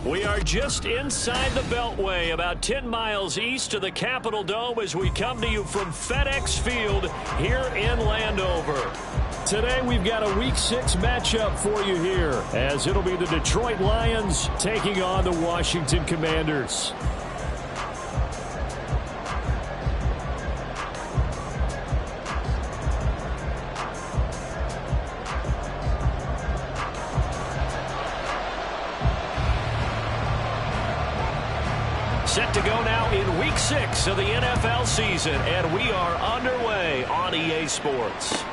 We are just inside the Beltway, about 10 miles east of the Capitol Dome as we come to you from FedEx Field here in Landover. Today we've got a Week 6 matchup for you here, as it'll be the Detroit Lions taking on the Washington Commanders. Set to go now in Week 6 of the NFL season, and we are underway on EA Sports.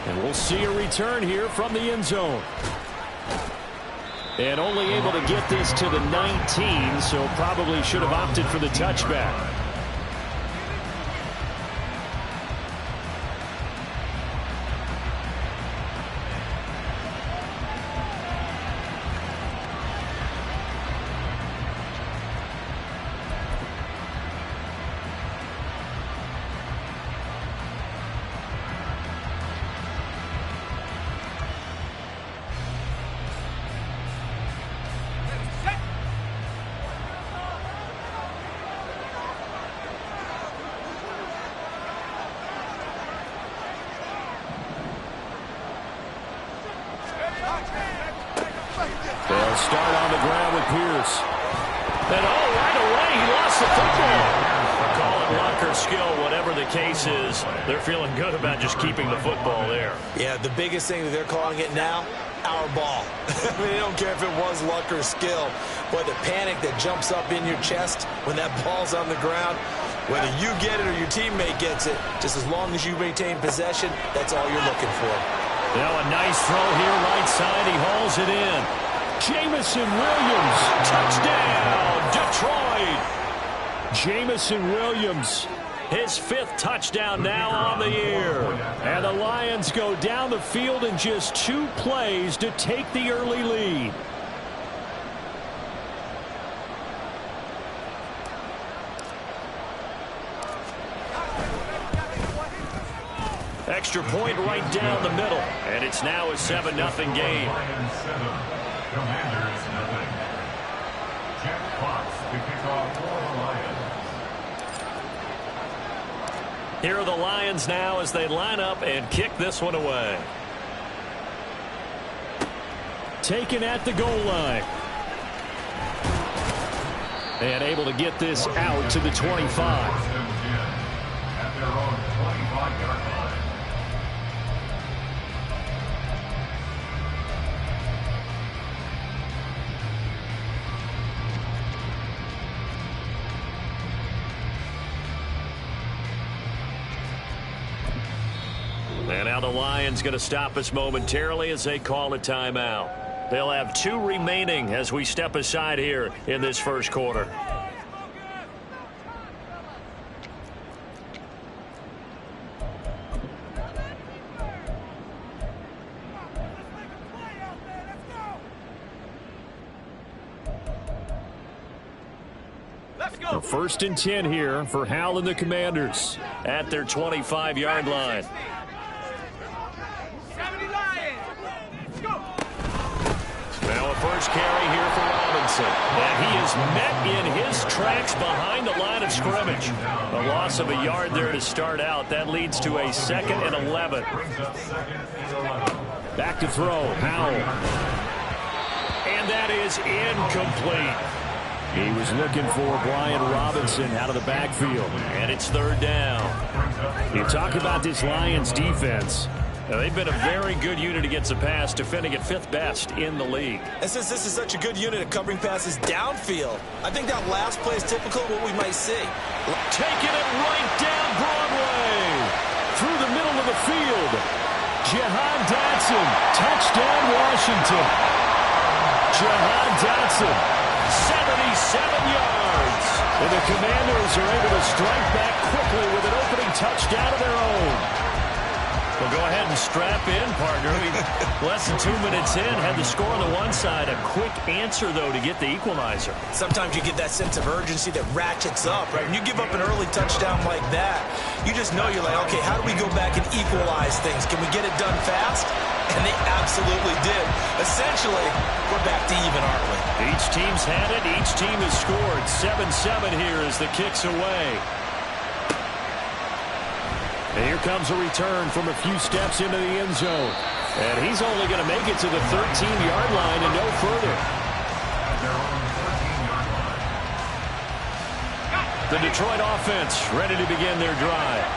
And we'll see a return here from the end zone. And only able to get this to the 19, so probably should have opted for the touchback. They'll start on the ground with Pierce. And right away, he lost the football. Call it luck or skill, whatever the case is. They're feeling good about just keeping the football there. Yeah, the biggest thing that they're calling it now, our ball. I mean, they don't care if it was luck or skill, but the panic that jumps up in your chest when that ball's on the ground, whether you get it or your teammate gets it, just as long as you maintain possession, that's all you're looking for. Now a nice throw here, right side. He hauls it in. Jamison Williams, touchdown, Detroit. Jamison Williams, his 5th touchdown now on the year. And the Lions go down the field in just 2 plays to take the early lead. Extra point right down the middle, and it's now a 7-0 game. Commanders nothing. Jack Fox to kick off for the Lions. Here are the Lions now as they line up and kick this one away. Taken at the goal line. And able to get this out to the 25. At their own 25-yard line. And now the Lions going to stop us momentarily as they call a timeout. They'll have 2 remaining as we step aside here in this first quarter. The 1st and 10 here for Hal and the Commanders at their 25-yard line. Now a first carry here for Robinson. And he is met in his tracks behind the line of scrimmage. A loss of a yard there to start out. That leads to a 2nd and 11. Back to throw. Howell. And that is incomplete. He was looking for Brian Robinson out of the backfield. And it's 3rd down. You talk about this Lions defense. They've been a very good unit against the pass, defending at 5th best in the league. And since this is such a good unit at covering passes downfield, I think that last play is typical of what we might see. Taking it right down Broadway. Through the middle of the field. Jahan Dotson. Touchdown, Washington. Jahan Dotson. 77 yards. And the Commanders are able to strike back quickly with an opening touchdown of their own. Well, go ahead and strap in, partner. Less than 2 minutes in, had the score on the one side. A quick answer, though, to get the equalizer. Sometimes you get that sense of urgency that ratchets up, right? When you give up an early touchdown like that, you just know you're like, okay, how do we go back and equalize things? Can we get it done fast? And they absolutely did. Essentially, we're back to even, aren't we? Each team's had it. Each team has scored. 7-7 here as the kick's away. And here comes a return from a few steps into the end zone. And he's only going to make it to the 13-yard line and no further. The Detroit offense ready to begin their drive.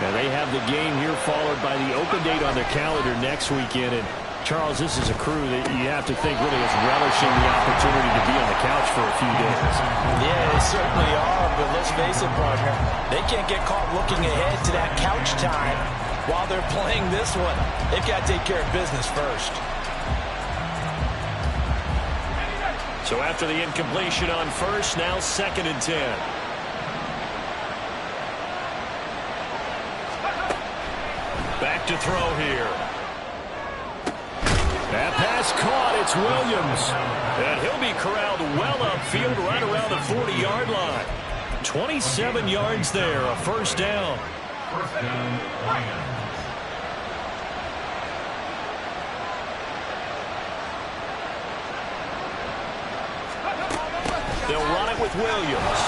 And they have the game here followed by the open date on their calendar next weekend. And Charles, this is a crew that you have to think really is relishing the opportunity to be on the couch for a few days. Yeah, they certainly are, but let's face it, partner. They can't get caught looking ahead to that couch time while they're playing this one. They've got to take care of business first. So after the incompletion on first, now 2nd and 10. Back to throw here. That pass caught. It's Williams. And he'll be corralled well upfield right around the 40-yard line. 27 yards there, a first down. First down, Lions. They'll run it with Williams.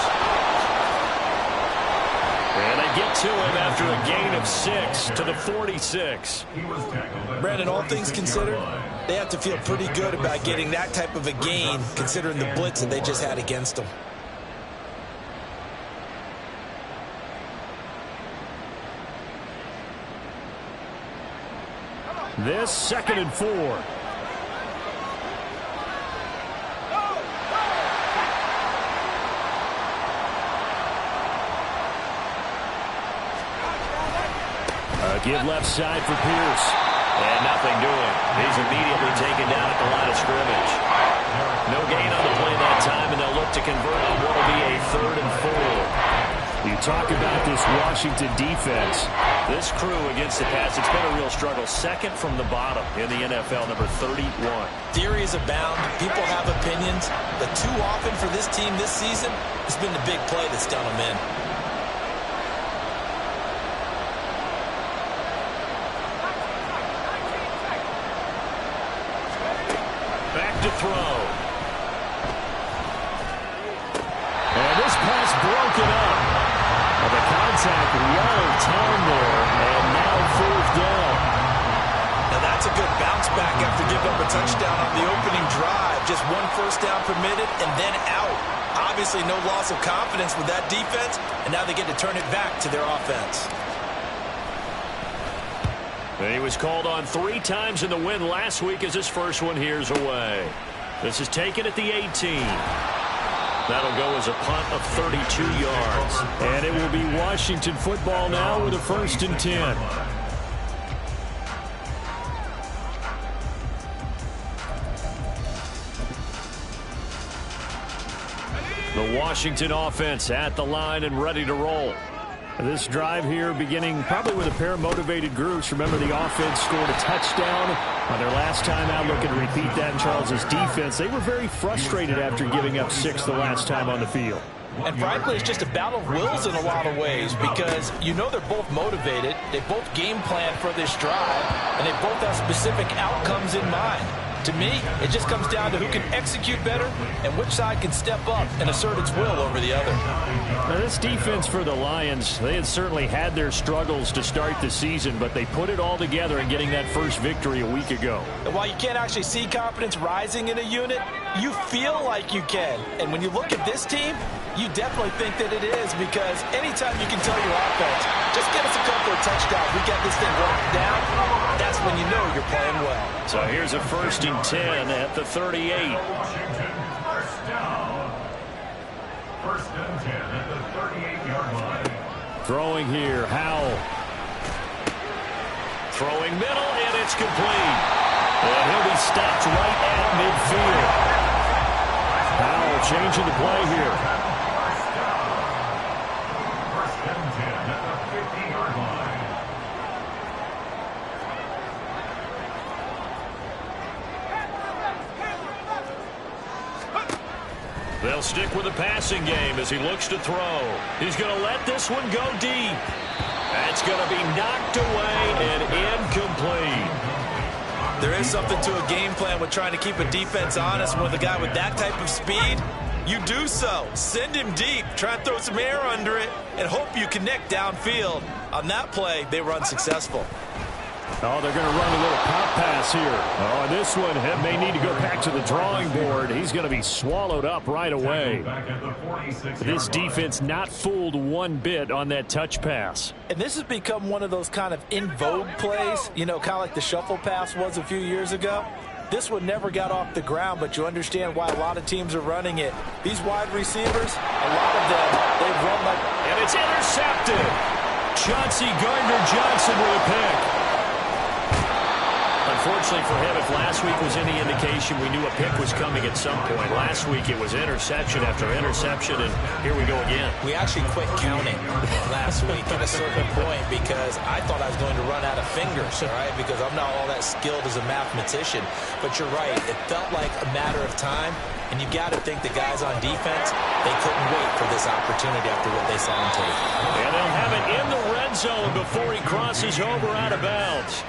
And they get to him after a gain of 6 to the 46. Brandon, all things considered, they have to feel pretty good about getting that type of a gain considering the blitz that they just had against them. This 2nd and 4. Give left side for Pierce. And nothing doing. He's immediately taken down at the line of scrimmage. No gain on the play that time, and they'll look to convert on what will be a 3rd and 4. You talk about this Washington defense. This crew against the pass, it's been a real struggle. 2nd from the bottom in the NFL, number 31. Theories abound. People have opinions. But too often for this team this season, it's been the big play that's done them in. To throw. And this pass broken up. The contact well in time there, and now 4th down. Now that's a good bounce back after giving up a touchdown on the opening drive. Just 1 first down permitted and then out. Obviously no loss of confidence with that defense, and now they get to turn it back to their offense. He was called on 3 times in the win last week as his first one here's away. This is taken at the 18. That'll go as a punt of 32 yards. And it will be Washington football now with a 1st and 10. The Washington offense at the line and ready to roll. This drive here beginning probably with a pair of motivated groups. Remember, the offense scored a touchdown on their last time out. Looking to repeat that in Charles's defense. They were very frustrated after giving up 6 the last time on the field. And frankly, it's just a battle of wills in a lot of ways because you know they're both motivated. They both game plan for this drive, and they both have specific outcomes in mind. To me, it just comes down to who can execute better and which side can step up and assert its will over the other. Now, this defense for the Lions, they had certainly had their struggles to start the season, but they put it all together in getting that first victory a week ago. And while you can't actually see confidence rising in a unit, you feel like you can. And when you look at this team, you definitely think that it is because anytime you can tell your offense, just get us a couple of touchdowns, we got this thing locked down, that's when you know you're playing well. So here's a 1st and 10 at the 38. Washington, first down. 1st and 10 at the 38-yard line. Throwing here, Howell. Throwing middle, and it's complete. And he'll be stopped right at midfield. Howell changing the play here. First down. 1st and 10 at the 50-yard line. They'll stick with the passing game as he looks to throw. He's going to let this one go deep. That's going to be knocked away and incomplete. There is something to a game plan with trying to keep a defense honest. With a guy with that type of speed, you do so. Send him deep. Try and throw some air under it and hope you connect downfield. On that play, they were unsuccessful. Oh, they're going to run a little pop pass here. Oh, this one may need to go back to the drawing board. He's going to be swallowed up right away. This defense not fooled one bit on that touch pass. And this has become one of those kind of in vogue plays, you know, kind of like the shuffle pass was a few years ago. This one never got off the ground, but you understand why a lot of teams are running it. These wide receivers, a lot of them, they've run like... And it's intercepted. Chauncey Gardner-Johnson with a pick. Unfortunately for him, if last week was any indication, we knew a pick was coming at some point. Last week it was interception after interception, and here we go again. We actually quit counting last week at a certain point because I thought I was going to run out of fingers, all right, because I'm not all that skilled as a mathematician. But you're right, it felt like a matter of time, and you got to think the guys on defense, they couldn't wait for this opportunity after what they saw on tape. And they'll have it in the red zone before he crosses over out of bounds.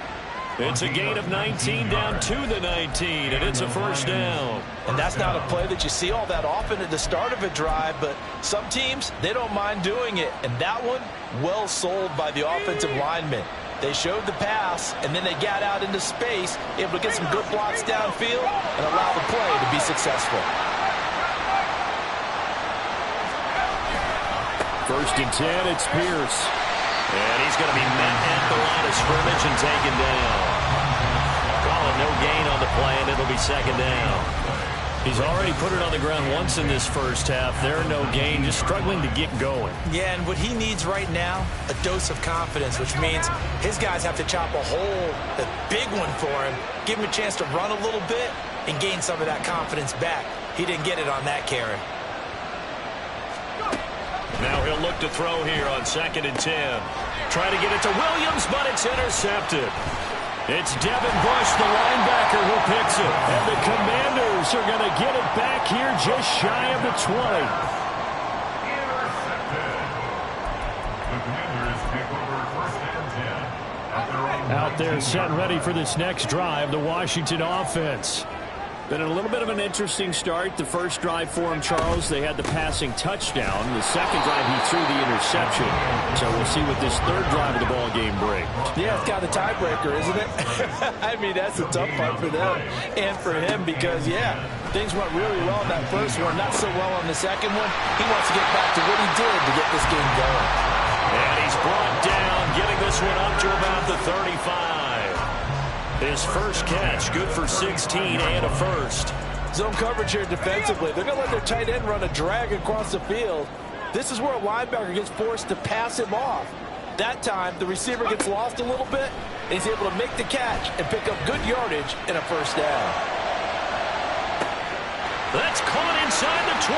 It's a gain of 19 down to the 19, and it's a first down. And that's not a play that you see all that often at the start of a drive, but some teams, they don't mind doing it. And that one, well sold by the offensive lineman. They showed the pass, and then they got out into space, able to get some good blocks downfield and allow the play to be successful. First and 10, it's Pierce. And he's going to be met at the line of scrimmage and taken down. Calling no gain on the play, and it'll be second down. He's already put it on the ground once in this first half. There, no gain, just struggling to get going. Yeah, and what he needs right now, a dose of confidence, which means his guys have to chop a hole, a big one for him, give him a chance to run a little bit and gain some of that confidence back. He didn't get it on that carry. Now he'll look to throw here on second and 10. Try to get it to Williams, but it's intercepted. It's Devin Bush, the linebacker, who picks it. And the Commanders are going to get it back here just shy of the 20. Intercepted. The Commanders take over first and 10 at their own Out there set and ready for this next drive, the Washington offense. Been a little bit of an interesting start. The first drive for him, Charles, they had the passing touchdown. The second drive, he threw the interception. So we'll see what this third drive of the ball game brings. Yeah, it's kind of a tiebreaker, isn't it? I mean, that's the tough part for them and for him because, yeah, things went really well in that first one, not so well on the second one. He wants to get back to what he did to get this game going. And he's brought down, getting this one up to about the 35. His first catch, good for 16 and a first. Zone coverage here defensively. They're going to let their tight end run a drag across the field. This is where a linebacker gets forced to pass him off. That time, the receiver gets lost a little bit, and he's able to make the catch and pick up good yardage and a first down. That's caught inside the 20.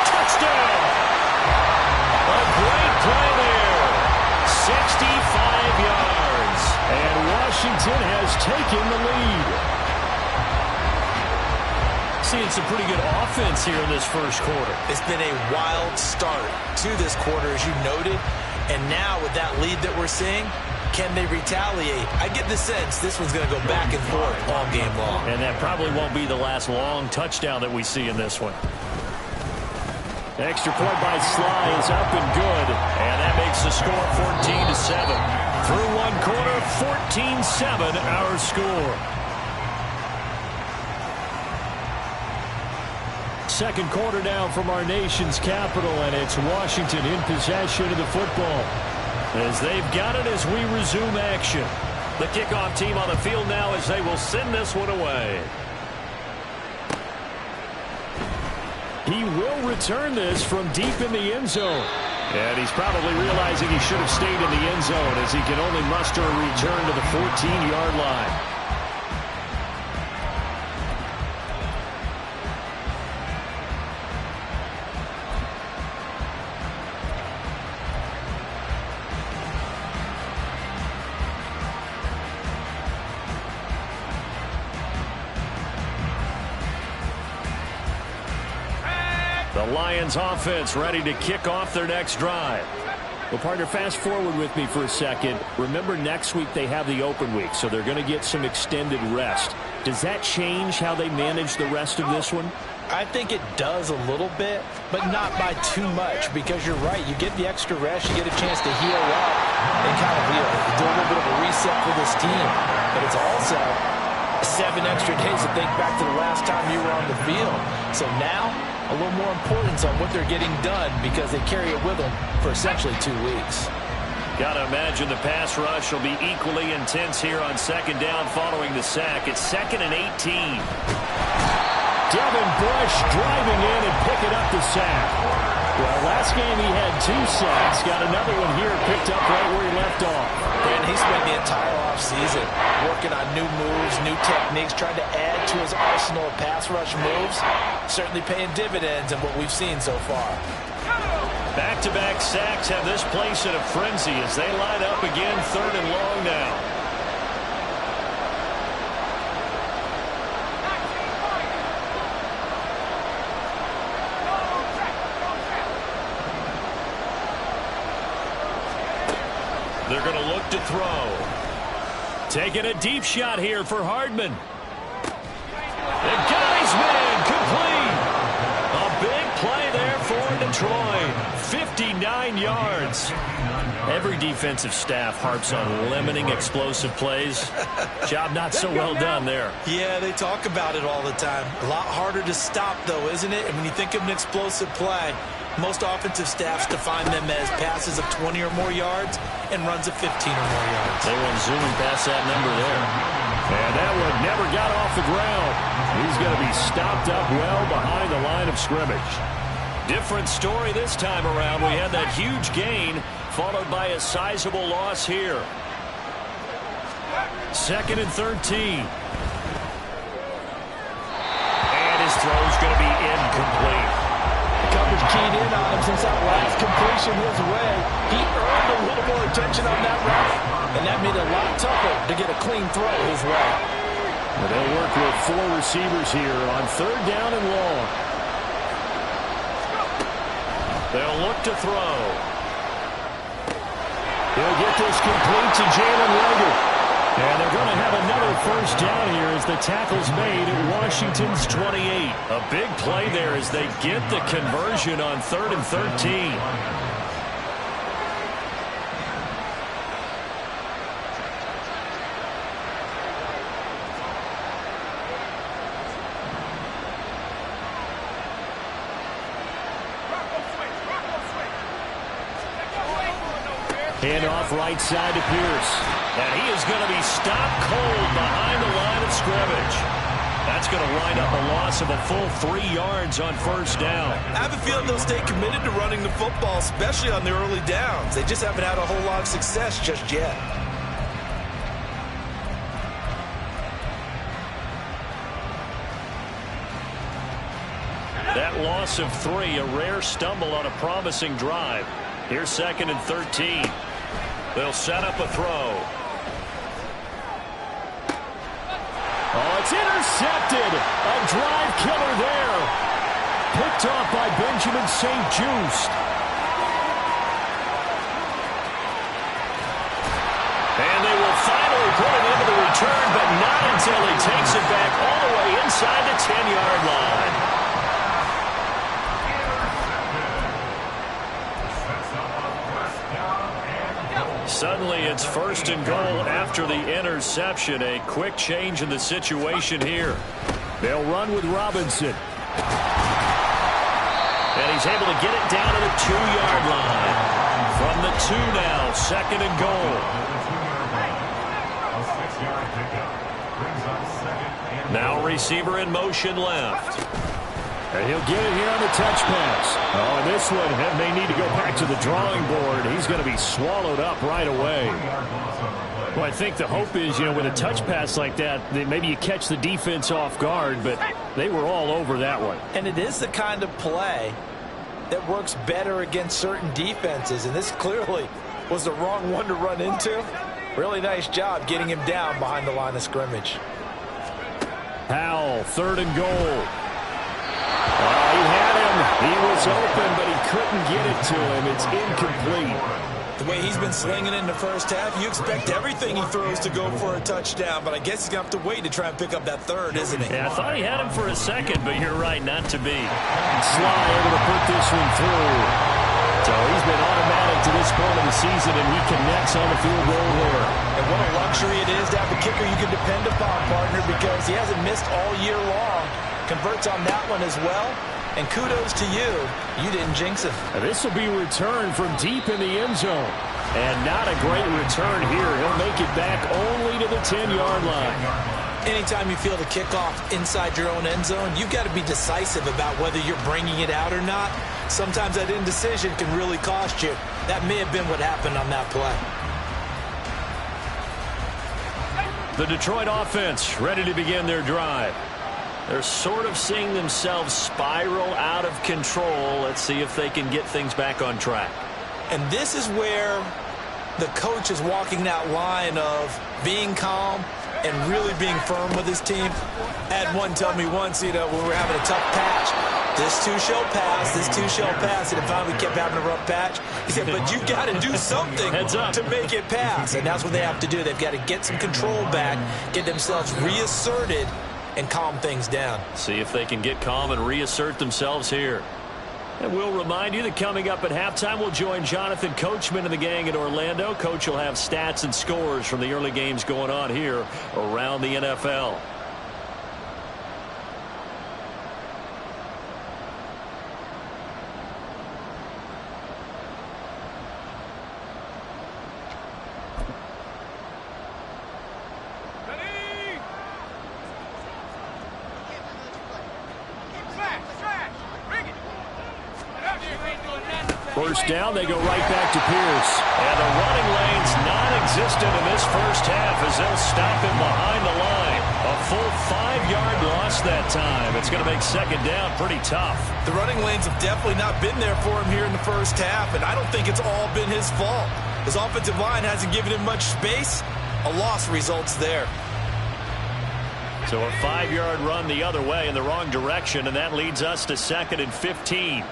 Touchdown. A great play there. 65 yards. And Washington has taken the lead. Seeing some pretty good offense here in this first quarter. It's been a wild start to this quarter, as you noted. And now with that lead that we're seeing, can they retaliate? I get the sense this one's going to go back and forth all game long. And that probably won't be the last long touchdown that we see in this one. Extra point by Sly is up and good. And that makes the score 14-7. Through one quarter, 14-7 our score. Second quarter now from our nation's capital, and it's Washington in possession of the football. As they've got it as we resume action. The kickoff team on the field now as they will send this one away. He will return this from deep in the end zone. And he's probably realizing he should have stayed in the end zone as he can only muster a return to the 14-yard line. Lions offense ready to kick off their next drive. Well, partner, fast forward with me for a second. Remember, next week they have the open week, so they're going to get some extended rest. Does that change how they manage the rest of this one? I think it does a little bit, but not by too much, because you're right. You get the extra rest, you get a chance to heal up and kind of do a little bit of a reset for this team. But it's also 7 extra days to think back to the last time you were on the field. So now, a little more importance on what they're getting done because they carry it with them for essentially 2 weeks. Got to imagine the pass rush will be equally intense here on second down following the sack. It's 2nd and 18. Devin Bush driving in and picking up the sack. Well, last game he had 2 sacks. Got another one here picked up right where he left off. And he spent the entire offseason working on new moves, new techniques, trying to add to his arsenal of pass rush moves. Certainly paying dividends in what we've seen so far. Back-to-back sacks have this place in a frenzy as they line up again, 3rd and long now. They're going to look to throw. Taking a deep shot here for Hardman. The guy's man complete. A big play there for Detroit. 59 yards. Every defensive staff harps on limiting explosive plays. Job not so well done there. Yeah, they talk about it all the time. A lot harder to stop, though, isn't it? And when you think of an explosive play, most offensive staffs define them as passes of 20 or more yards and runs of 15 or more yards. They went zooming past that number there. And that one never got off the ground. He's going to be stopped up well behind the line of scrimmage. Different story this time around. We had that huge gain followed by a sizable loss here. 2nd and 13. And his throw's going to be incomplete. Coverage keyed in on him since that last completion his way. He earned a little more attention on that route, and that made it a lot tougher to get a clean throw his way. Well, they'll work with 4 receivers here on 3rd down and long. They'll look to throw. He'll get this complete to Jalen Reagor. And they're going to have another 1st down here as the tackle's made at Washington's 28. A big play there as they get the conversion on 3rd and 13. Handoff right side to Pierce. And he is going to be stopped cold behind the line of scrimmage. That's going to wind up a loss of a full 3 yards on 1st down. I have a feeling they'll stay committed to running the football, especially on the early downs. They just haven't had a whole lot of success just yet. That loss of 3, a rare stumble on a promising drive. Here's 2nd and 13. They'll set up a throw. Oh, it's intercepted. A drive killer there. Picked off by Benjamin St-Juste. And they will finally put it into the return, but not until he takes it back all the way inside the 10-yard line. Suddenly it's 1st and goal after the interception. A quick change in the situation here. They'll run with Robinson. And he's able to get it down to the 2-yard line. From the 2 now, 2nd and goal. Now receiver in motion left. And he'll get it here on the touch pass. Oh, and this one may need to go back to the drawing board. He's going to be swallowed up right away. Well, I think the hope is, with a touch pass like that, maybe you catch the defense off guard, but they were all over that one. And it is the kind of play that works better against certain defenses, and this clearly was the wrong one to run into. Really nice job getting him down behind the line of scrimmage. Howell, 3rd and goal. He had him. one. He was open, but he couldn't get it to him. It's incomplete. The way he's been slinging in the first half, you expect everything he throws to go for a touchdown, but I guess he's going to have to wait to try and pick up that third, isn't he? Yeah, I thought he had him for a second, but you're right, not to be. Sly able to put this one through. So he's been automatic to this point of the season, and he connects on the field goal here. And what a luxury it is to have a kicker you can depend upon, partner, because he hasn't missed all year long. Converts on that one as well. And kudos to you. You didn't jinx him. This will be returned from deep in the end zone. And not a great return here. He'll make it back only to the 10-yard line. Anytime you feel the kickoff inside your own end zone, you've got to be decisive about whether you're bringing it out or not. Sometimes that indecision can really cost you. That may have been what happened on that play. The Detroit offense ready to begin their drive. They're sort of seeing themselves spiral out of control. Let's see if they can get things back on track. And this is where the coach is walking that line of being calm and really being firm with his team. I had one tell me once, when we were having a tough patch, this too shall pass, this too shall pass, and it finally kept having a rough patch. He said, but you've got to do something to make it pass. And that's what they have to do. They've got to get some control back, get themselves reasserted, and calm things down. See if they can get calm and reassert themselves here. And we'll remind you that coming up at halftime, we'll join Jonathan Coachman and the gang in Orlando. Coach will have stats and scores from the early games going on here around the NFL. First down, they go right back to Pierce. And the running lane's non-existent in this first half as they'll stop him behind the line. A full 5-yard loss that time. It's going to make second down pretty tough. The running lanes have definitely not been there for him here in the first half, and I don't think it's all been his fault. His offensive line hasn't given him much space. A loss results there. So a 5-yard run the other way in the wrong direction, and that leads us to 2nd and 15.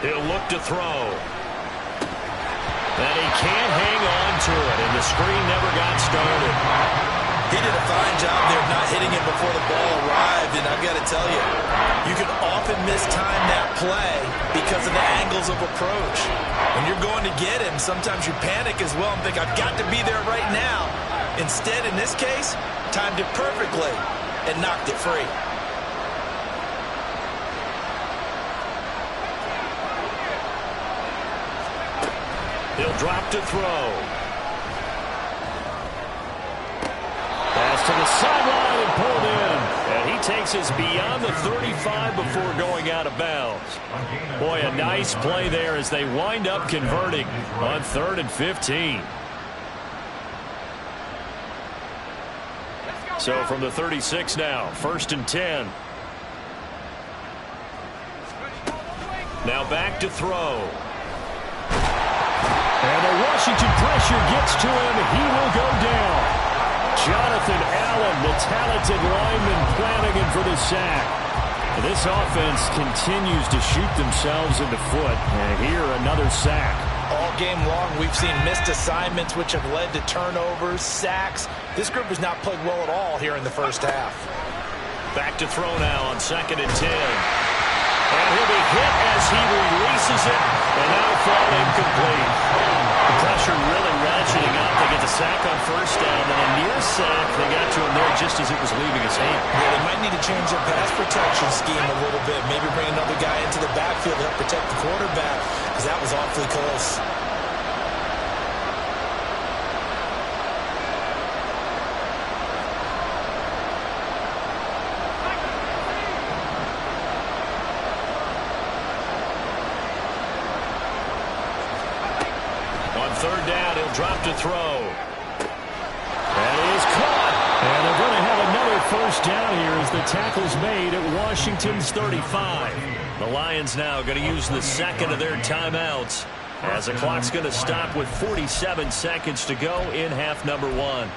He'll look to throw. And he can't hang on to it, and the screen never got started. He did a fine job there of not hitting him before the ball arrived, and I've got to tell you, you can often mistime that play because of the angles of approach. When you're going to get him, sometimes you panic as well and think, I've got to be there right now. Instead, in this case, timed it perfectly and knocked it free. He'll drop to throw. Pass to the sideline and pulled in. And he takes us beyond the 35 before going out of bounds. Boy, a nice play there as they wind up converting on 3rd and 15. So from the 36 now, 1st and 10. Now back to throw. And the Washington pressure gets to him. He will go down. Jonathan Allen, the talented lineman, planning him for the sack. This offense continues to shoot themselves in the foot. And here, another sack. All game long, we've seen missed assignments, which have led to turnovers, sacks. This group has not played well at all here in the first half. Back to throw now on 2nd and 10. And he'll be hit as he releases it, and that'll fall incomplete. The pressure really ratcheting up. They get the sack on 1st down, and a near sack. They got to him there just as it was leaving his hand. Yeah, they might need to change their pass protection scheme a little bit. Maybe bring another guy into the backfield to help protect the quarterback, because that was awfully close. On 3rd down, he'll drop to throw. And he is caught. And they're going to have another 1st down here as the tackle's made at Washington's 35. The Lions now going to use the 2nd of their timeouts as the clock's going to stop with 47 seconds to go in half number 1.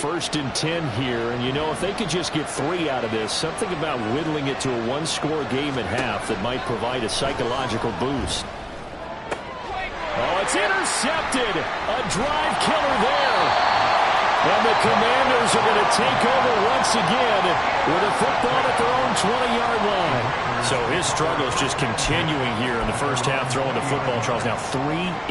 1st and 10 here, and you know, if they could just get 3 out of this, something about whittling it to a 1-score game at half that might provide a psychological boost. Oh, it's intercepted. A drive killer there. And the Commanders are going to take over once again with a football at their own 20-yard line. So his struggle is just continuing here in the first half, throwing the football, Charles. Now 3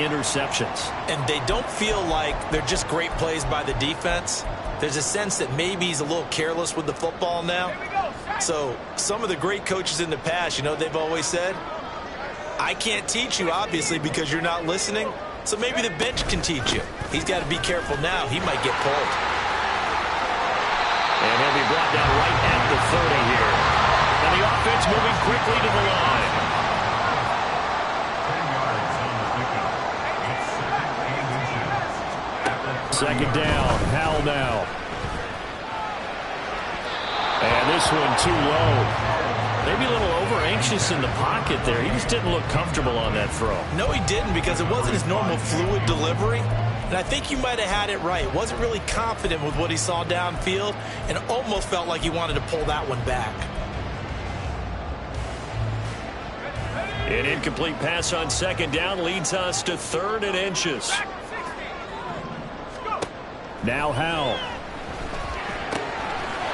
interceptions. And they don't feel like they're just great plays by the defense. There's a sense that maybe he's a little careless with the football now. So some of the great coaches in the past, you know, they've always said, I can't teach you, obviously, because you're not listening. So maybe the bench can teach you. He's got to be careful now. He might get pulled. And he'll be brought down right at the 30 here. And the offense moving quickly to the line. 10 yards on the pickup. It's 2nd and 10. 2nd down. Howell now. And this one too low. Maybe a little over-anxious in the pocket there. He just didn't look comfortable on that throw. No, he didn't, because it wasn't his normal fluid delivery. And I think you might have had it right. Wasn't really confident with what he saw downfield and almost felt like he wanted to pull that one back. An incomplete pass on 2nd down leads us to 3rd and inches. Now Howell.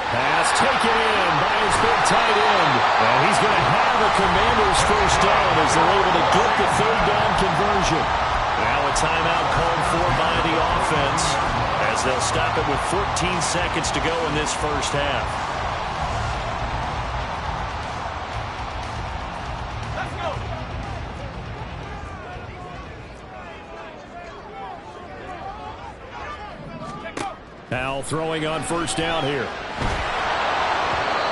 Pass taken in by his big tight end. And he's going to have a Commanders 1st down as they're able to get the 3rd down conversion. Now a timeout called for by the offense as they'll stop it with 14 seconds to go in this first half. Howell throwing on 1st down here.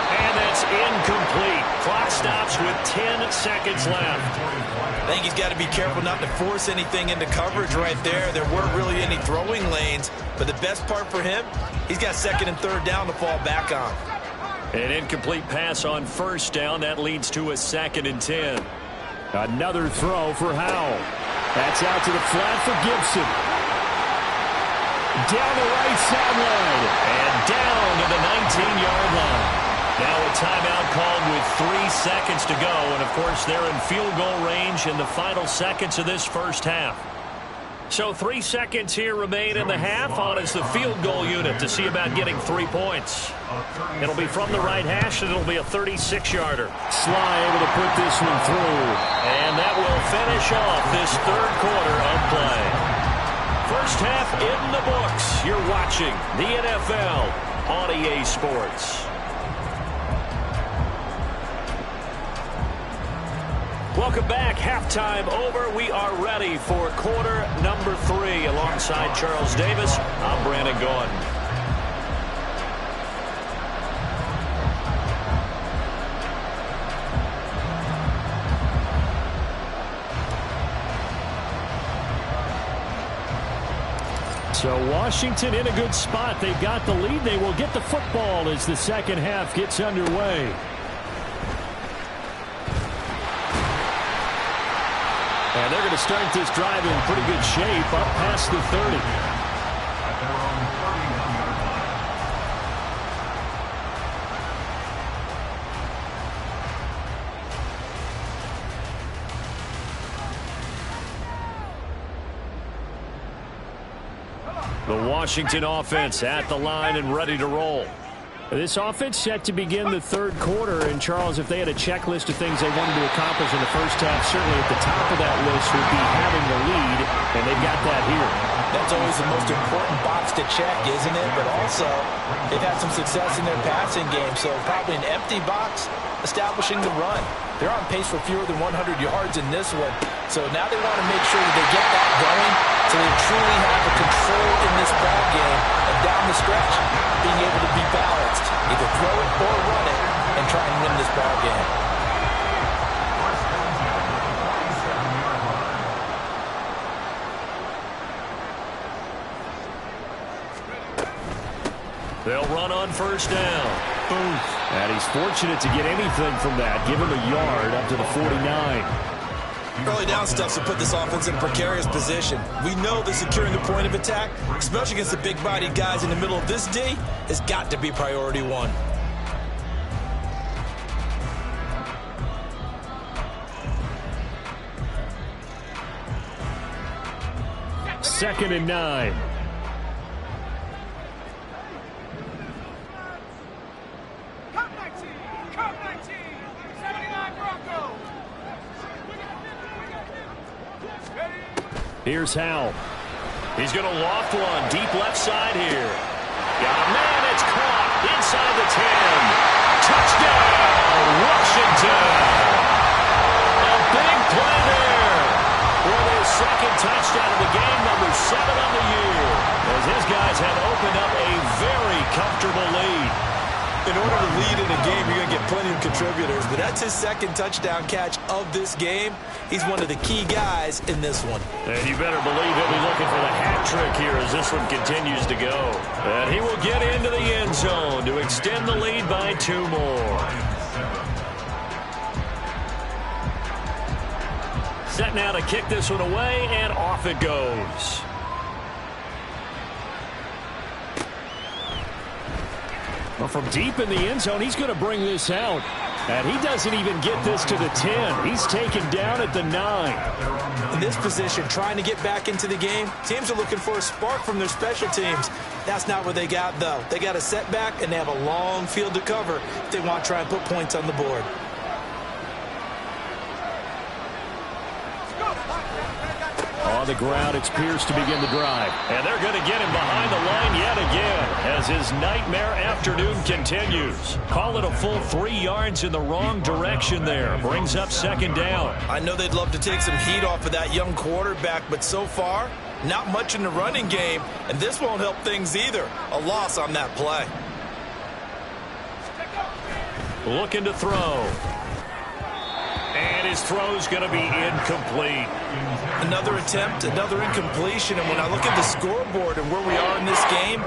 And that's incomplete. Clock stops with 10 seconds left. I think he's got to be careful not to force anything into coverage right there. There weren't really any throwing lanes. But the best part for him, he's got 2nd and 3rd down to fall back on. An incomplete pass on 1st down. That leads to a 2nd and 10. Another throw for Howell. That's out to the flat for Gibson. Down the right sideline. And down to the 19-yard line. Now a timeout called with 3 seconds to go. And, of course, they're in field goal range in the final seconds of this first half. So 3 seconds here remain in the half on as the field goal unit to see about getting 3 points. It'll be from the right hash, and it'll be a 36-yarder. Sly able to put this one through. And that will finish off this 3rd quarter of play. First half in the books. You're watching the NFL on EA Sports. Welcome back. Halftime over. We are ready for quarter number 3. Alongside Charles Davis, I'm Brandon Gordon. So Washington in a good spot. They've got the lead. They will get the football as the second half gets underway. And they're going to start this drive in pretty good shape up past the 30. At their own 31-yard line. The Washington offense at the line and ready to roll. This offense set to begin the 3rd quarter. And, Charles, if they had a checklist of things they wanted to accomplish in the first half, certainly at the top of that list would be having the lead, and they've got that here. That's always the most important box to check, isn't it? But also, they've had some success in their passing game, so probably an empty box establishing the run. They're on pace for fewer than 100 yards in this one, so now they want to make sure that they get that going so they truly have a control in this ball game, and down the stretch, being able to be balanced, either throw it or run it, and try and win this ball game. They'll run on 1st down. And he's fortunate to get anything from that. Give him a yard up to the 49. Early down stuff to put this offense in a precarious position. We know that securing the point of attack, especially against the big-bodied guys in the middle of this D, has got to be priority one. Second and 9. Here's Howell. He's going to loft one deep left side here. Got a man. It's caught inside the 10. Touchdown, Washington. A big play there for their second touchdown of the game, number 7 on the year, as his guys had opened up a very comfortable lead. In order to lead in a game, you're going to get plenty of contributors, but that's his second touchdown catch of this game. He's one of the key guys in this one. And you better believe he'll be looking for the hat trick here as this one continues to go. And he will get into the end zone to extend the lead by 2 more. Set now to kick this one away, and off it goes. Well, from deep in the end zone, he's going to bring this out. And he doesn't even get this to the 10. He's taken down at the 9. In this position, trying to get back into the game, teams are looking for a spark from their special teams. That's not what they got, though. They got a setback, and they have a long field to cover if they want to try and put points on the board. On the ground, it's Pierce to begin the drive. And they're going to get him behind the line yet again as his nightmare afternoon continues. Call it a full 3 yards in the wrong direction there. Brings up second down. I know they'd love to take some heat off of that young quarterback, but so far, not much in the running game, and this won't help things either. A loss on that play. Looking to throw. And his throw's going to be incomplete. Another attempt, another incompletion, and when I look at the scoreboard and where we are in this game,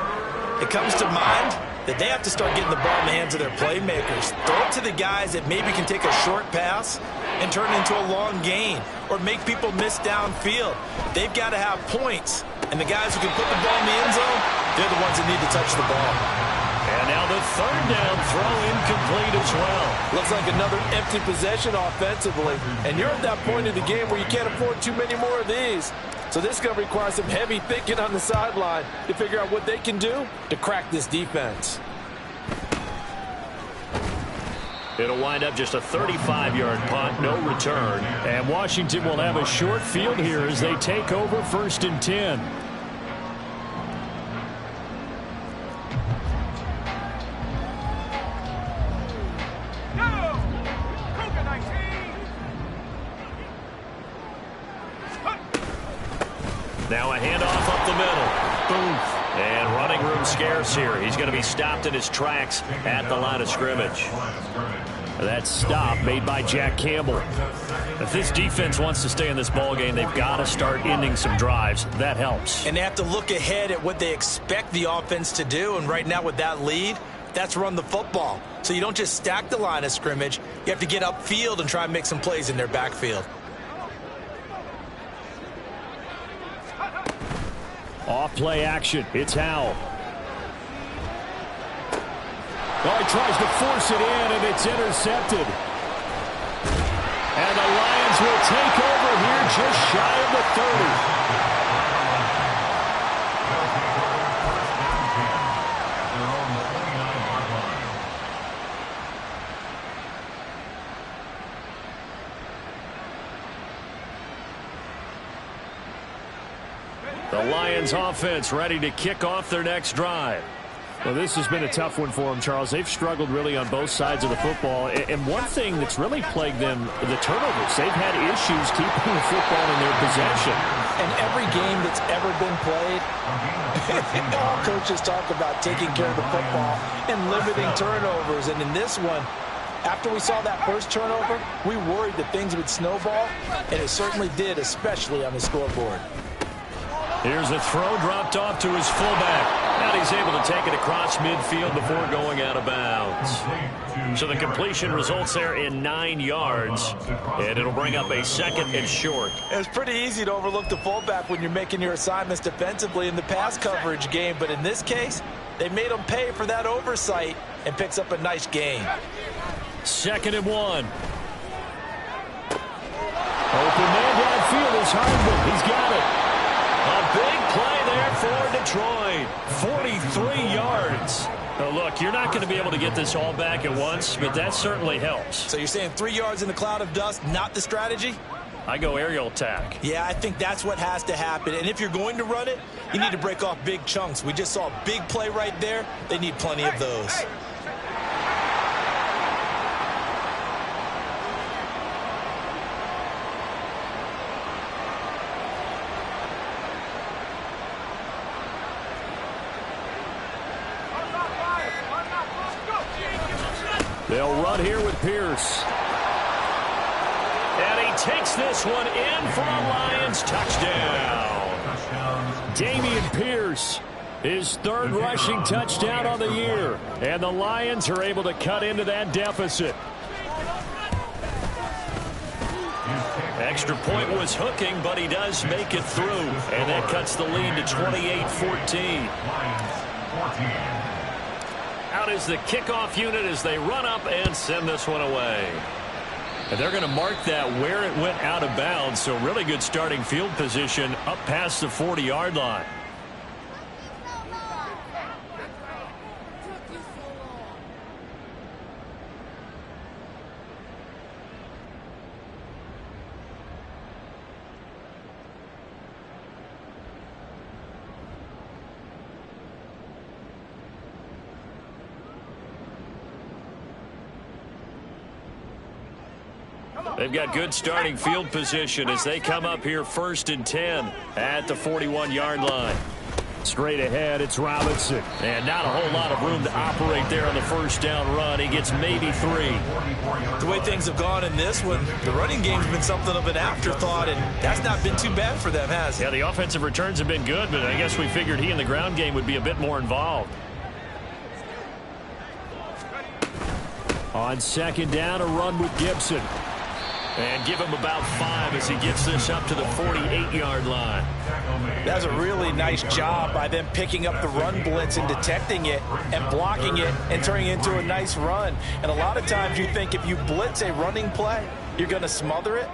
it comes to mind that they have to start getting the ball in the hands of their playmakers. Throw it to the guys that maybe can take a short pass and turn it into a long gain or make people miss downfield. They've got to have points, and the guys who can put the ball in the end zone, they're the ones that need to touch the ball. And now the third down throw incomplete as well. Looks like another empty possession offensively. And you're at that point in the game where you can't afford too many more of these. So this is going to require some heavy thinking on the sideline to figure out what they can do to crack this defense. It'll wind up just a 35-yard punt, no return. And Washington will have a short field here as they take over first and 10. Now a handoff up the middle. Boom. And running room scarce here. He's going to be stopped in his tracks at the line of scrimmage. That stop made by Jack Campbell. If this defense wants to stay in this ballgame, they've got to start ending some drives. That helps. And they have to look ahead at what they expect the offense to do. And right now with that lead, that's run the football. So you don't just stack the line of scrimmage. You have to get upfield and try and make some plays in their backfield. Off play action. It's Howell. Oh, he tries to force it in, and it's intercepted. And the Lions will take over here just shy of the 30. The Lions offense ready to kick off their next drive. Well, this has been a tough one for them, Charles. They've struggled really on both sides of the football. And one thing that's really plagued them, the turnovers. They've had issues keeping the football in their possession. And every game that's ever been played, all coaches talk about taking care of the football and limiting turnovers. And in this one, after we saw that first turnover, we worried that things would snowball, and it certainly did, especially on the scoreboard. Here's a throw dropped off to his fullback. Now he's able to take it across midfield before going out of bounds. So the completion results there in 9 yards, and it'll bring up a 2nd and short. It's pretty easy to overlook the fullback when you're making your assignments defensively in the pass coverage game, but in this case, they made him pay for that oversight and picks up a nice gain. 2nd and 1. Open man downfield is Hardman. He's got it. A big play there for Detroit. 43 yards. Oh, look, you're not going to be able to get this all back at once, but that certainly helps. So you're saying 3 yards in the cloud of dust, not the strategy? I go aerial attack. Yeah, I think that's what has to happen. And if you're going to run it, you need to break off big chunks. We just saw a big play right there. They need plenty of those. They'll run here with Pierce. And he takes this one in for a Lions touchdown. Dameon Pierce, his 3rd rushing touchdown on the year. And the Lions are able to cut into that deficit. Extra point was hooking, but he does make it through. And that cuts the lead to 28-14. Out is the kickoff unit as they run up and send this one away. And they're going to mark that where it went out of bounds. So really good starting field position up past the 40-yard line. They've got good starting field position as they come up here 1st and 10 at the 41-yard line. Straight ahead, it's Robinson. And not a whole lot of room to operate there on the 1st down run. He gets maybe 3. The way things have gone in this one, the running game's been something of an afterthought, and that's not been too bad for them, has it? Yeah, the offensive returns have been good, but I guess we figured he in the ground game would be a bit more involved. On 2nd down, a run with Gibson. And give him about 5 as he gets this up to the 48-yard line. That's a really nice job by them picking up the run blitz and detecting it and blocking it and turning it into a nice run. And a lot of times you think if you blitz a running play, you're going to smother it.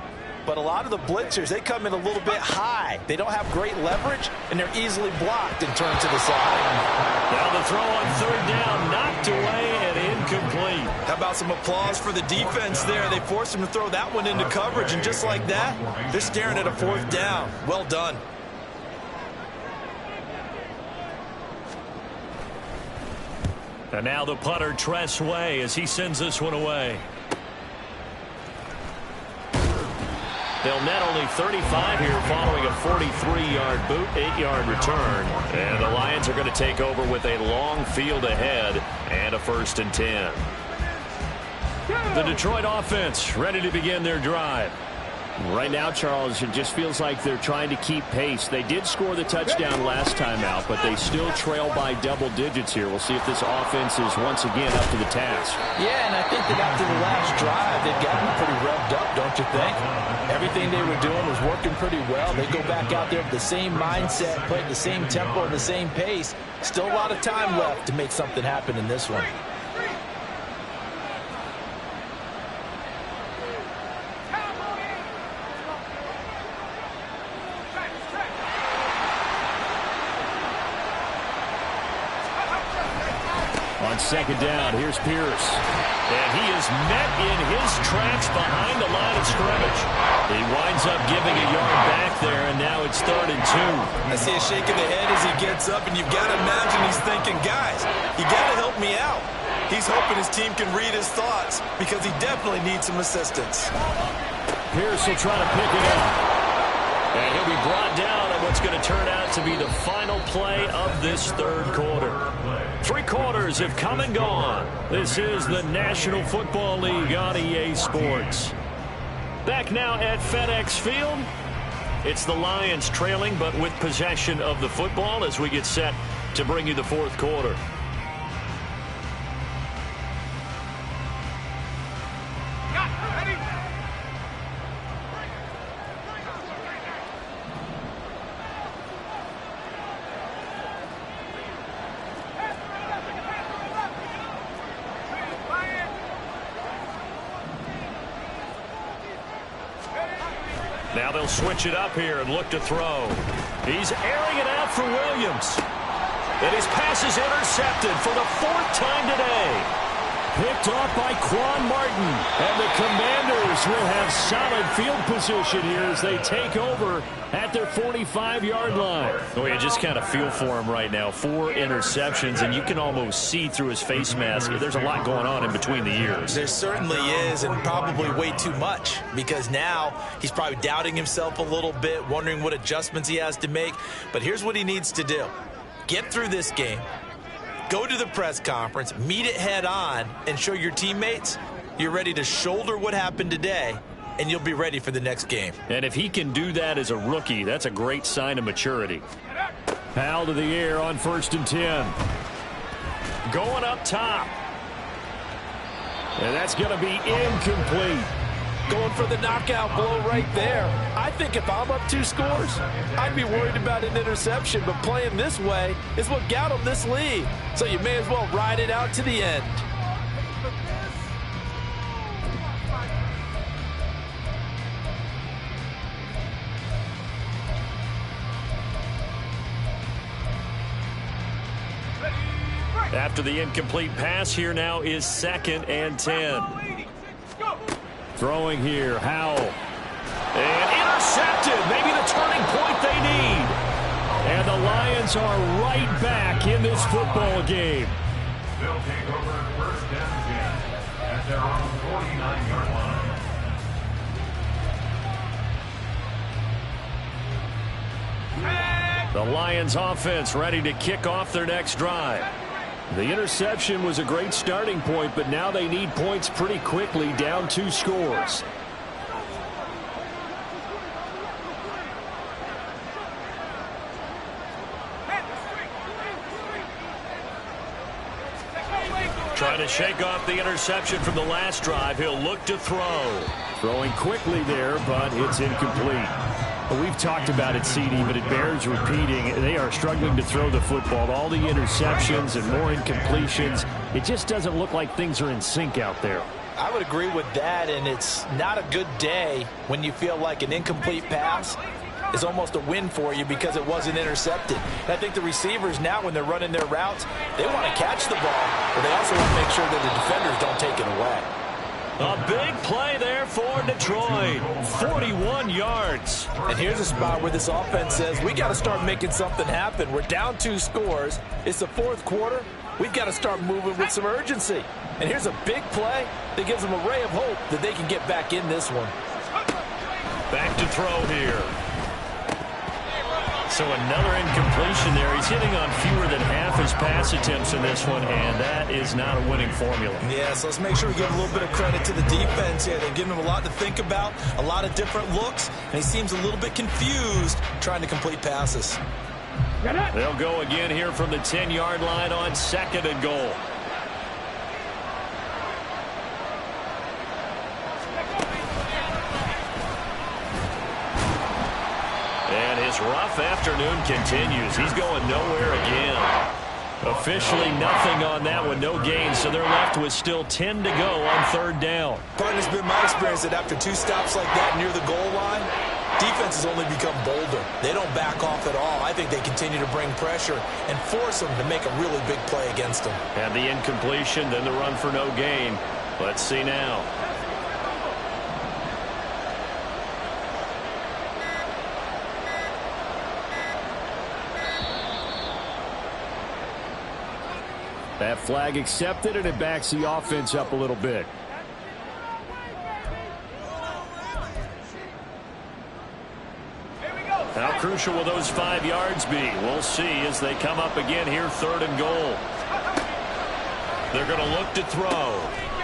But a lot of the blitzers, they come in a little bit high. They don't have great leverage, and they're easily blocked and turned to the side. Now the throw on 3rd down, knocked away and incomplete. How about some applause for the defense there? They forced him to throw that one into coverage, and just like that, they're staring at a 4th down. Well done. And now the punter, Tress Way, as he sends this one away. They'll net only 35 here following a 43-yard boot, 8-yard return. And the Lions are going to take over with a long field ahead and a 1st and 10. The Detroit offense ready to begin their drive. Right now, Charles, it just feels like they're trying to keep pace. They did score the touchdown last time out, but they still trail by double digits here. We'll see if this offense is once again up to the task. Yeah, and I think that after the last drive, they've gotten pretty revved up, don't you think? Everything they were doing was working pretty well. They go back out there with the same mindset, play at the same tempo and the same pace. Still a lot of time left to make something happen in this one. On 2nd down, here's Pierce. And he is met in his tracks behind the line of scrimmage. He winds up giving a yard back there, and now it's 3rd and 2. I see a shake of the head as he gets up, and you've got to imagine he's thinking, guys, you got to help me out. He's hoping his team can read his thoughts because he definitely needs some assistance. Pierce will try to pick it up. And he'll be brought down on what's going to turn out to be the final play of this 3rd quarter. 3 quarters have come and gone. This is the National Football League on EA Sports. Back now at FedEx Field. It's the Lions trailing, but with possession of the football as we get set to bring you the fourth quarter. Now they'll switch it up here and look to throw. He's airing it out for Williams. And his pass is intercepted for the fourth time today. Picked off by Quan Martin. And the Commanders will have solid field position here as they take over at their 45-yard line. Oh, you just kind of feel for him right now. 4 interceptions, and you can almost see through his face mask. There's a lot going on in between the ears. There certainly is, and probably way too much, because now he's probably doubting himself a little bit, wondering what adjustments he has to make. But here's what he needs to do. Get through this game. Go to the press conference, meet it head on, and show your teammates you're ready to shoulder what happened today, and you'll be ready for the next game. And if he can do that as a rookie, that's a great sign of maturity. Foul to the air on 1st and 10. Going up top. And that's going to be incomplete. Going for the knockout blow right there. I think if I'm up 2 scores, I'd be worried about an interception, but playing this way is what got him this lead. So you may as well ride it out to the end. After the incomplete pass, here now is 2nd and 10. Throwing here, Howell. And intercepted. Maybe the turning point they need. And the Lions are right back in this football game. They'll take over 1st and 10 at their own 49-yard line. The Lions offense ready to kick off their next drive. The interception was a great starting point, but now they need points pretty quickly, down 2 scores. Trying to shake off the interception from the last drive. He'll look to throw. Throwing quickly there, but it's incomplete. Well, we've talked about it, CD, but it bears repeating. They are struggling to throw the football. All the interceptions and more incompletions. It just doesn't look like things are in sync out there. I would agree with that, and it's not a good day when you feel like an incomplete pass is almost a win for you because it wasn't intercepted. And I think the receivers now, when they're running their routes, they want to catch the ball, but they also want to make sure that the defenders don't take it away. A big play there for Detroit. 41 yards. And here's a spot where this offense says, we got to start making something happen. We're down 2 scores. It's the 4th quarter. We've got to start moving with some urgency. And here's a big play that gives them a ray of hope that they can get back in this one. Back to throw here. So another incompletion there. He's hitting on fewer than half his pass attempts in this one, and that is not a winning formula. Yeah, so let's make sure we give a little bit of credit to the defense here. They've given him a lot to think about, a lot of different looks, and he seems a little bit confused trying to complete passes. They'll go again here from the 10-yard line on 2nd and goal. And his rough afternoon continues. He's going nowhere again. Officially nothing on that one, no gain, so they're left with still 10 to go on 3rd down. Partner's been my experience that after 2 stops like that near the goal line, defense has only become bolder. They don't back off at all. I think they continue to bring pressure and force them to make a really big play against them. And the incompletion, then the run for no gain. Let's see now. That flag accepted, and it backs the offense up a little bit. How crucial will those 5 yards be? We'll see as they come up again here, 3rd and goal. They're going to look to throw.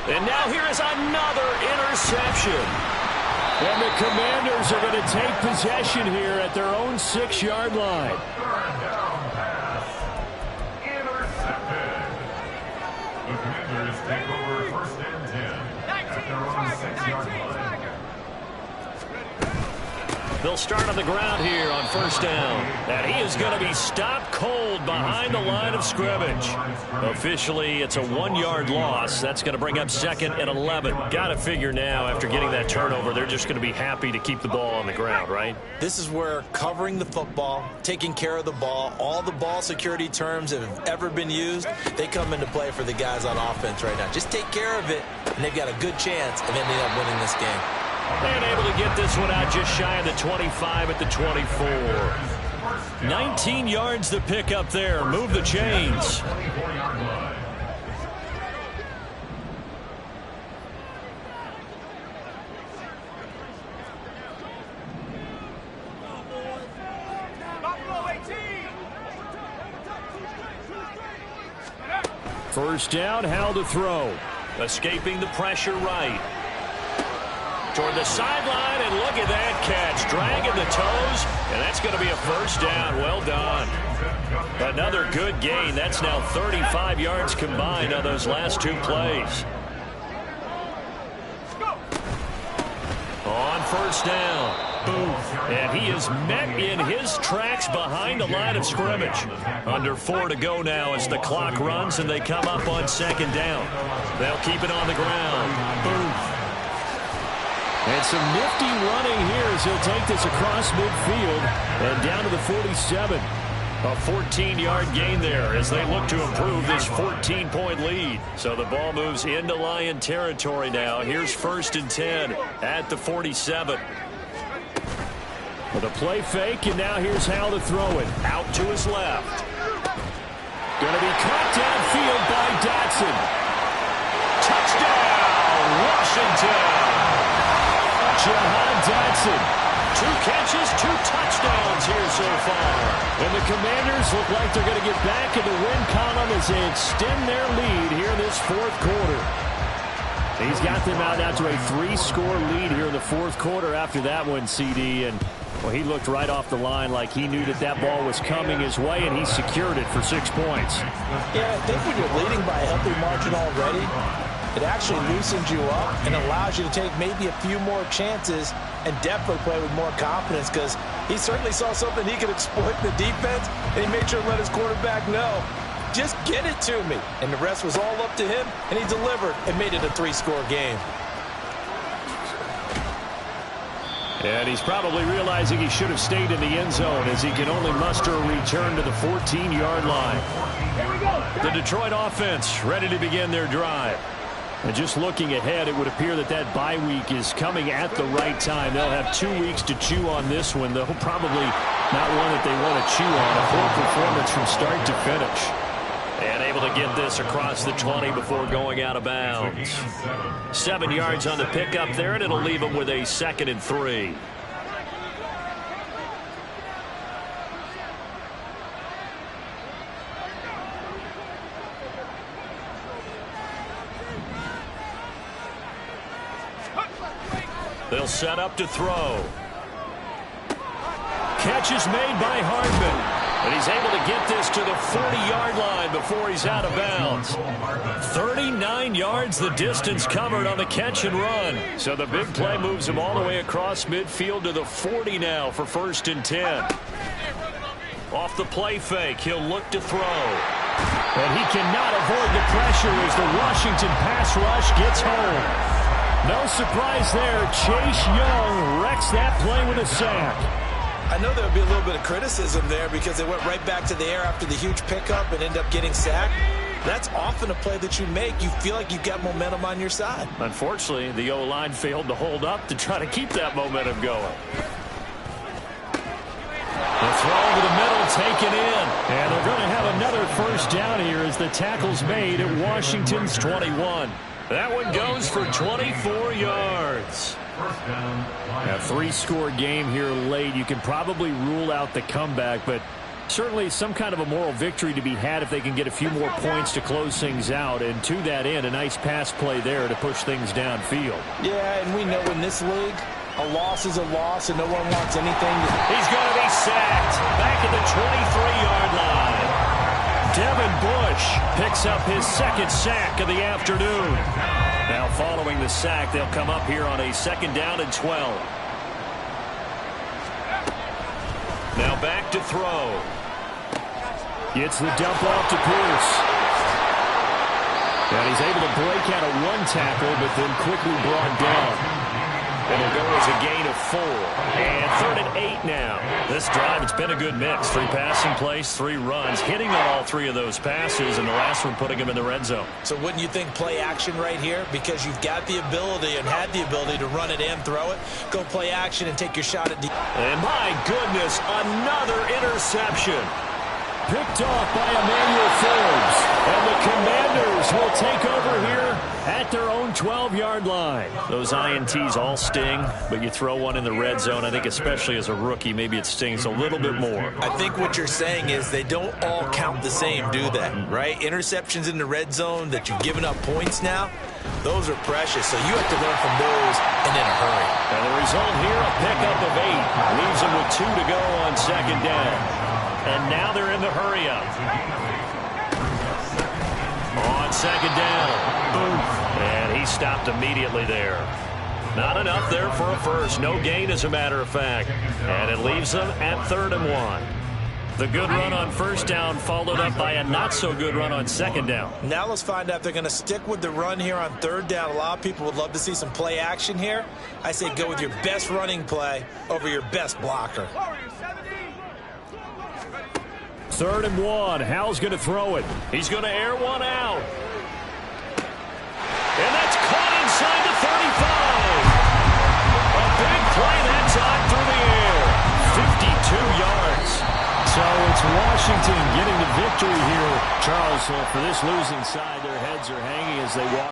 And now here is another interception. And the Commanders are going to take possession here at their own 6-yard line. Third down pass. Intercepted. The Commanders take over first and 10 at their own 6-yard line. They'll start on the ground here on first down. And he is going to be stopped cold behind the line of scrimmage. Officially, it's a 1-yard loss. That's going to bring up 2nd and 11. Got to figure now, after getting that turnover, they're just going to be happy to keep the ball on the ground, right? This is where covering the football, taking care of the ball, all the ball security terms that have ever been used, they come into play for the guys on offense right now. Just take care of it, and they've got a good chance of ending up winning this game. And able to get this one out just shy of the 25 at the 24. 19 yards to pick up there. Move the chains. 24-yard line. First down, Howell to throw. Escaping the pressure right. Toward the sideline, and look at that catch. Dragging the toes, and that's going to be a first down. Well done. Another good gain. That's now 35 yards combined on those last 2 plays. On first down. Boom. And he is met in his tracks behind the line of scrimmage. Under 4 to go now as the clock runs, and they come up on 2nd down. They'll keep it on the ground. Boom. And some nifty running here as he'll take this across midfield and down to the 47. A 14-yard gain there as they look to improve this 14-point lead. So the ball moves into Lion territory now. Here's 1st and 10 at the 47. With a play fake, and now here's Howell to throw it. Out to his left. Going to be caught downfield by Dotson. Touchdown, Washington. Jahan Dotson. 2 catches, 2 touchdowns here so far. And the Commanders look like they're going to get back in the win column as they extend their lead here in this 4th quarter. He's got them out now to a 3-score lead here in the 4th quarter after that one, CD. And, well, he looked right off the line like he knew that that ball was coming his way, and he secured it for 6 points. Yeah, I think when you're leading by a healthy margin already, it actually loosens you up and allows you to take maybe a few more chances and definitely play with more confidence, because he certainly saw something he could exploit in the defense, and he made sure to let his quarterback know, just get it to me. And the rest was all up to him, and he delivered and made it a 3-score game. And he's probably realizing he should have stayed in the end zone as he can only muster a return to the 14-yard line. The Detroit offense ready to begin their drive. And just looking ahead, it would appear that that bye week is coming at the right time. They'll have 2 weeks to chew on this one, though probably not one that they want to chew on. A poor performance from start to finish. And able to get this across the 20 before going out of bounds. 7 yards on the pickup there, and it'll leave them with a 2nd and 3. They'll set up to throw. Catch is made by Hardman. And he's able to get this to the 40-yard line before he's out of bounds. 39 yards the distance covered on the catch and run. So the big play moves him all the way across midfield to the 40 now for 1st and 10. Off the play fake, he'll look to throw. And he cannot avoid the pressure as the Washington pass rush gets home. No surprise there. Chase Young wrecks that play with a sack. I know there would be a little bit of criticism there because they went right back to the air after the huge pickup and ended up getting sacked. That's often a play that you make. You feel like you've got momentum on your side. Unfortunately, the O-line failed to hold up to try to keep that momentum going. The throw over the middle taken in. And they're going to have another first down here as the tackle's made at Washington's 21. That one goes for 24 yards. A 3-score game here late. You can probably rule out the comeback, but certainly some kind of a moral victory to be had if they can get a few more points to close things out. And to that end, a nice pass play there to push things downfield. Yeah, and we know in this league, A loss is a loss, and no one wants anything. He's going to be sacked back at the 23-yard line. Devin Bush picks up his second sack of the afternoon. Now following the sack, they'll come up here on a 2nd down and 12. Now back to throw. Gets the dump off to Pierce. And he's able to break out of one tackle, but then quickly brought down. It'll go as a gain of 4. And 3rd and 8 now. This drive, it's been a good mix. 3 passing plays, 3 runs, hitting on all 3 of those passes, and the last one putting him in the red zone. So wouldn't you think play action right here? Because you've got the ability and had the ability to run it and throw it. Go play action and take your shot at And my goodness, another interception. Picked off by Emmanuel Forbes. And the Commanders will take over here at their own 12-yard line. Those INTs all sting, but you throw one in the red zone, I think especially as a rookie, maybe it stings a little bit more. I think what you're saying is they don't all count the same, do they? Right? Interceptions in the red zone that you've given up points now, those are precious. So you have to learn from those and in a hurry. And the result here, a pickup of 8. Leaves them with 2 to go on 2nd down. And now they're in the hurry-up. On 2nd down. Boom. And he stopped immediately there. Not enough there for a first. No gain, as a matter of fact. And it leaves them at 3rd and 1. The good run on 1st down followed up by a not-so-good run on 2nd down. Now let's find out if they're going to stick with the run here on 3rd down. A lot of people would love to see some play action here. I say go with your best running play over your best blocker. 3rd and 1. Hal's going to throw it. He's going to air one out. And that's caught inside the 35. A big play that time through the air. 52 yards. So it's Washington getting the victory here. Charles, for this losing side, their heads are hanging as they walk.